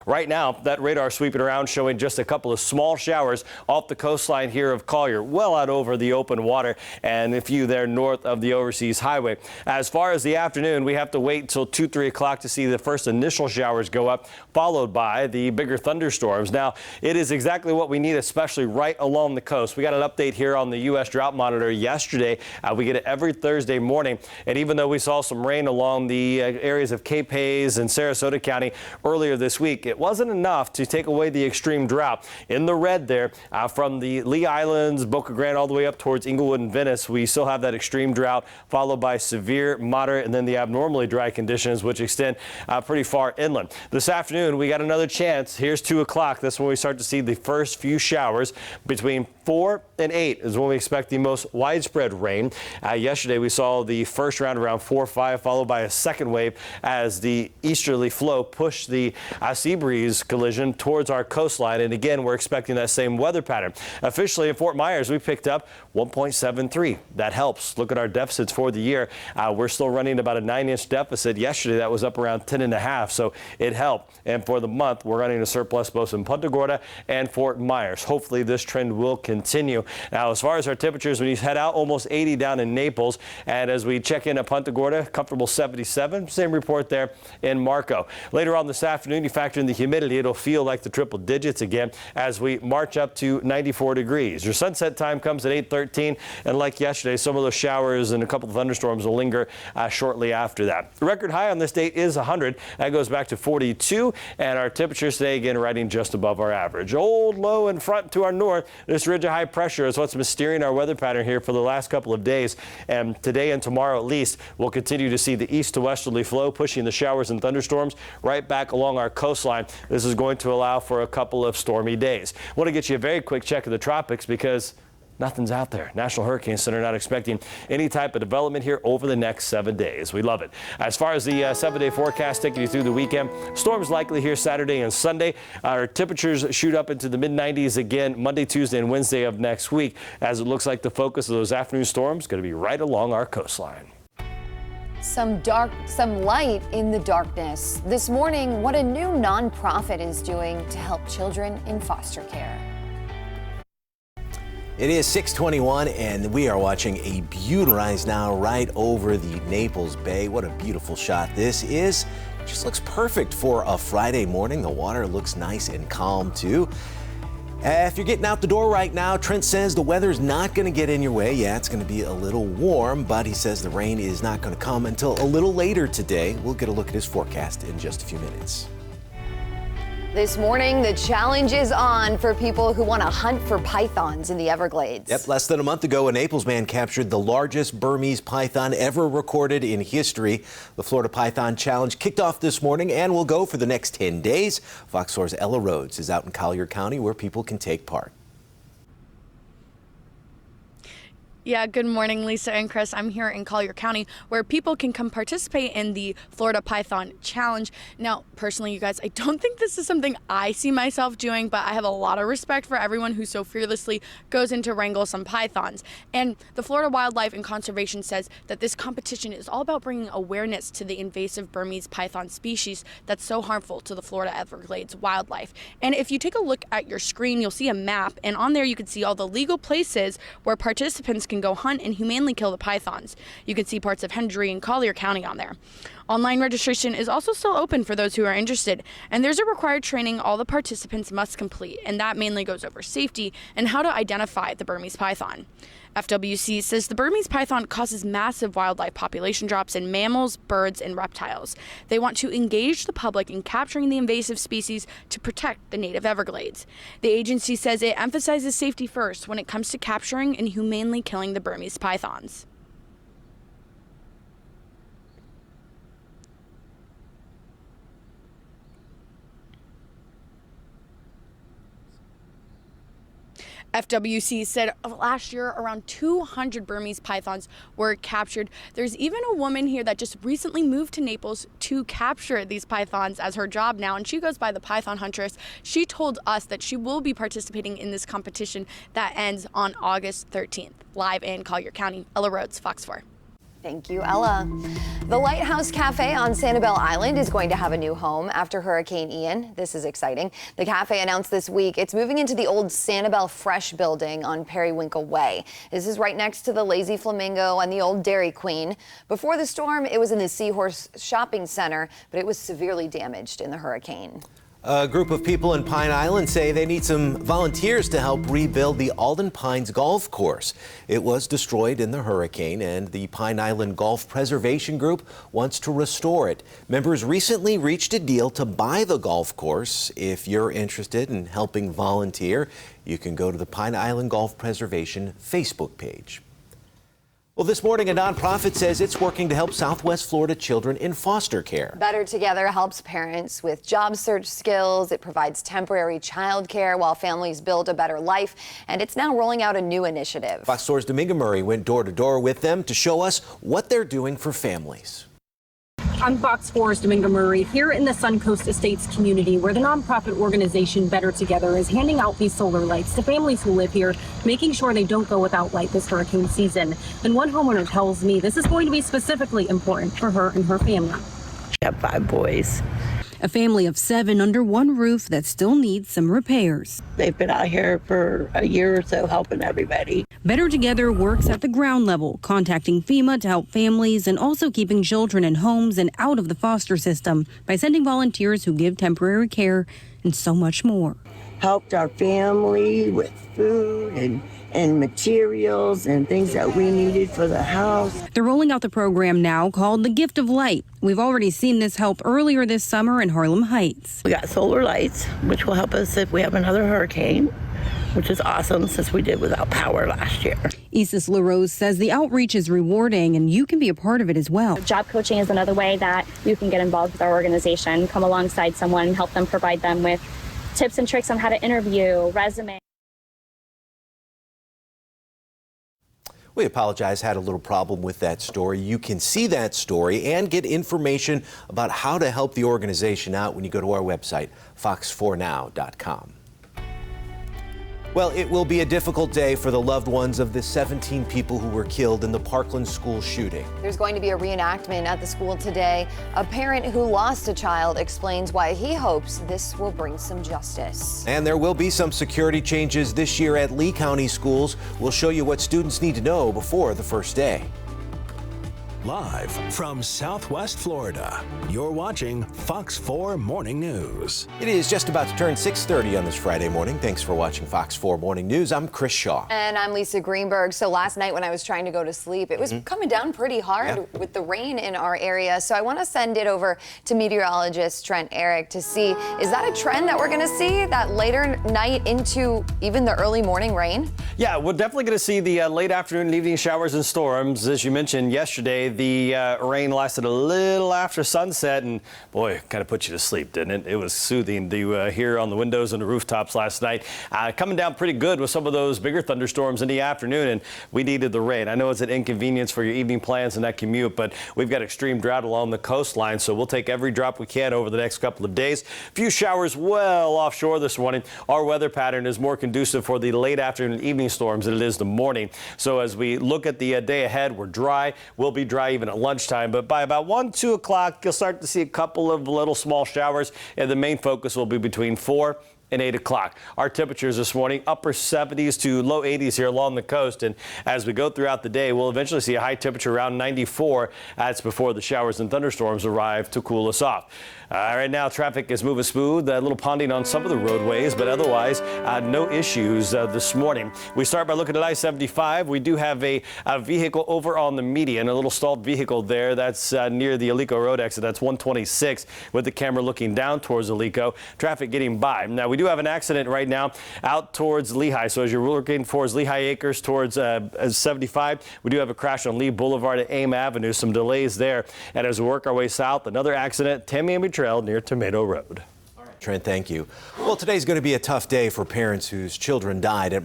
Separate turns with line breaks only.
Right now, that radar sweeping around showing just a couple of small showers off the coastline here of Collier, well out over the open water, and a few there north of the Overseas Highway. As far as the afternoon, we have to wait until 2-3 o'clock to see the first initial showers go up, followed by the bigger thunderstorms. Now, it is exactly what we need, especially right along the coast. We got an update here on the U.S. Drought Monitor yesterday. We get it every Thursday morning, and even though we saw some rain along the areas of Cape Hayes and Sarasota County earlier this week, it wasn't enough to take away the extreme drought. In the red there, from the Lee Islands, Boca Grande, all the way up towards Inglewood and Venice, we still have that extreme drought, followed by severe, moderate, and then the abnormally dry conditions, which extend pretty far inland. This afternoon, we got another chance. Here's 2 o'clock. That's when we start to see the first few showers. Between 4 and 8 is when we expect the most widespread rain. Yesterday, we saw the first round around 4 or 5, followed by a second wave as the easterly flow pushed the sea breeze collision towards our coastline. And again, we're expecting that same weather pattern. Officially in Fort Myers, we picked up 1.73. That helps. Look at our deficits for the year. We're still running about a 9-inch deficit. Yesterday, that was up around 10.5, so it helped. And for the month, we're running a surplus both in Punta Gorda and Fort Myers. Hopefully, this trend will continue. Now, as far as our temperatures, when you head out, almost 80 down in Naples. And as we check in at Punta Gorda, comfortable 77. Same report there in Marco. Later on this afternoon, you factor in the humidity. It'll feel like the triple digits again as we march up to 94 degrees. Your sunset time comes at 8:13. And like yesterday, some of those showers and a couple of thunderstorms will linger shortly after that. The record high on this date is 100. That goes back to 42. And our temperatures today, again, riding just above our average. Old low in front to our north. This ridge of high pressure is what's been steering our weather pattern here for the last couple of days. And today and tomorrow, at least, we'll continue to see the east to westerly flow pushing the showers and thunderstorms right back along our coastline. This is going to allow for a couple of stormy days. I want to get you a very quick check of the tropics because nothing's out there. National Hurricane Center not expecting any type of development here over the next 7 days. We love it. As far as the 7-day forecast taking you through the weekend, storms likely here Saturday and Sunday. Our temperatures shoot up into the mid-90s again Monday, Tuesday, and Wednesday of next week, as it looks like the focus of those afternoon storms is going to be right along our coastline.
Some light in the darkness. This morning, what a new nonprofit is doing to help children in foster care.
It is 6:21 and we are watching a beautiful rise now right over the Naples Bay. What a beautiful shot this is. Just looks perfect for a Friday morning. The water looks nice and calm too. If you're getting out the door right now, Trent says the weather's not going to get in your way. Yeah, it's going to be a little warm, but he says the rain is not going to come until a little later today. We'll get a look at his forecast in just a few minutes.
This morning, the challenge is on for people who want to hunt for pythons in the Everglades.
Yep, less than a month ago, a Naples man captured the largest Burmese python ever recorded in history. The Florida Python Challenge kicked off this morning and will go for the next 10 days. Fox 4's Ella Rhodes is out in Collier County where people can take part.
Yeah, good morning, Lisa and Chris. I'm here in Collier County where people can come participate in the Florida Python Challenge. Now, personally, you guys, I don't think this is something I see myself doing, but I have a lot of respect for everyone who so fearlessly goes in to wrangle some pythons. And the Florida Wildlife and Conservation says that this competition is all about bringing awareness to the invasive Burmese python species that's so harmful to the Florida Everglades wildlife. And if you take a look at your screen, you'll see a map, and on there you can see all the legal places where participants can go hunt and humanely kill the pythons. You can see parts of Hendry and Collier County on there. Online registration is also still open for those who are interested, and there's a required training all the participants must complete, and that mainly goes over safety and how to identify the Burmese python. FWC says the Burmese python causes massive wildlife population drops in mammals, birds, and reptiles. They want to engage the public in capturing the invasive species to protect the native Everglades. The agency says it emphasizes safety first when it comes to capturing and humanely killing the Burmese pythons. FWC said last year around 200 Burmese pythons were captured. There's even a woman here that just recently moved to Naples to capture these pythons as her job now, and she goes by the Python Huntress. She told us that she will be participating in this competition that ends on August 13th. Live in Collier County, Ella Rhodes, Fox 4.
Thank you, Ella. The Lighthouse Cafe on Sanibel Island is going to have a new home after Hurricane Ian. This is exciting. The cafe announced this week it's moving into the old Sanibel Fresh building on Periwinkle Way. This is right next to the Lazy Flamingo and the old Dairy Queen. Before the storm, it was in the Seahorse Shopping Center, but it was severely damaged in the hurricane.
A group of people in Pine Island say they need some volunteers to help rebuild the Alden Pines Golf Course. It was destroyed in the hurricane, and the Pine Island Golf Preservation Group wants to restore it. Members recently reached a deal to buy the golf course. If you're interested in helping volunteer, you can go to the Pine Island Golf Preservation Facebook page. Well, this morning, a nonprofit says it's working to help Southwest Florida children in foster care.
Better Together helps parents with job search skills. It provides temporary child care while families build a better life. And it's now rolling out a new initiative.
Fox 4's Dominga Murray went door to door with them to show us what they're doing for families.
I'm Fox 4's Dominga Murray here in the Suncoast Estates community, where the nonprofit organization Better Together is handing out these solar lights to families who live here, making sure they don't go without light this hurricane season. And one homeowner tells me this is going to be specifically important for her and her family.
I have 5 boys.
A family of 7 under one roof that still needs some repairs.
They've been out here for a year or so helping everybody.
Better Together works at the ground level, contacting FEMA to help families and also keeping children in homes and out of the foster system by sending volunteers who give temporary care and so much more.
Helped our family with food and materials and things that we needed for the house.
They're rolling out the program now called The Gift of Light. We've already seen this help earlier this summer in Harlem Heights.
We got solar lights, which will help us if we have another hurricane, which is awesome since we did without power last year.
Isis LaRose says the outreach is rewarding and you can be a part of it as well.
Job coaching is another way that you can get involved with our organization, come alongside someone, help them, provide them with tips and tricks on how to interview, resume.
We apologize, had a little problem with that story. You can see that story and get information about how to help the organization out when you go to our website, fox4now.com. Well, it will be a difficult day for the loved ones of the 17 people who were killed in the Parkland school shooting.
There's going to be a reenactment at the school today. A parent who lost a child explains why he hopes this will bring some justice.
And there will be some security changes this year at Lee County schools. We'll show you what students need to know before the first day.
Live from Southwest Florida, you're watching Fox 4 Morning News.
It is just about to turn 6:30 on this Friday morning. Thanks for watching Fox 4 Morning News. I'm Chris Shaw.
And I'm Lisa Greenberg. So last night when I was trying to go to sleep, it was coming down pretty hard with the rain in our area. So I want to send it over to meteorologist Trent Eric to see, is that a trend that we're going to see, that later night into even the early morning rain?
Yeah, we're definitely going to see the late afternoon and evening showers and storms. As you mentioned yesterday, the rain lasted a little after sunset, and boy, kind of put you to sleep, didn't it? It was soothing to hear on the windows and the rooftops last night. Coming down pretty good with some of those bigger thunderstorms in the afternoon, and we needed the rain. I know it's an inconvenience for your evening plans and that commute, but we've got extreme drought along the coastline, so we'll take every drop we can over the next couple of days. A few showers well offshore this morning. Our weather pattern is more conducive for the late afternoon and evening storms than it is the morning. So as we look at the day ahead, we're dry. We'll be dry even at lunchtime, but by about 1, 2 o'clock, you'll start to see a couple of little small showers, and the main focus will be between 4 and 8 o'clock. Our temperatures this morning, upper 70s to low 80s here along the coast. And as we go throughout the day, we'll eventually see a high temperature around 94. That's before the showers and thunderstorms arrive to cool us off. Right now, traffic is moving smooth, a little ponding on some of the roadways, but otherwise, no issues this morning. We start by looking at I-75. We do have a vehicle over on the median, a little stalled vehicle there. That's near the Alico Road exit. That's 126 with the camera looking down towards Alico. Traffic getting by. Now, we do have an accident right now out towards Lehigh. So as you're looking towards Lehigh Acres towards 75, we do have a crash on Lee Boulevard at Ames Avenue. Some delays there. And as we work our way south, another accident, Tamiami Trail near Tomato Road.
Trent, thank you. Well, today's going to be a tough day for parents whose children died at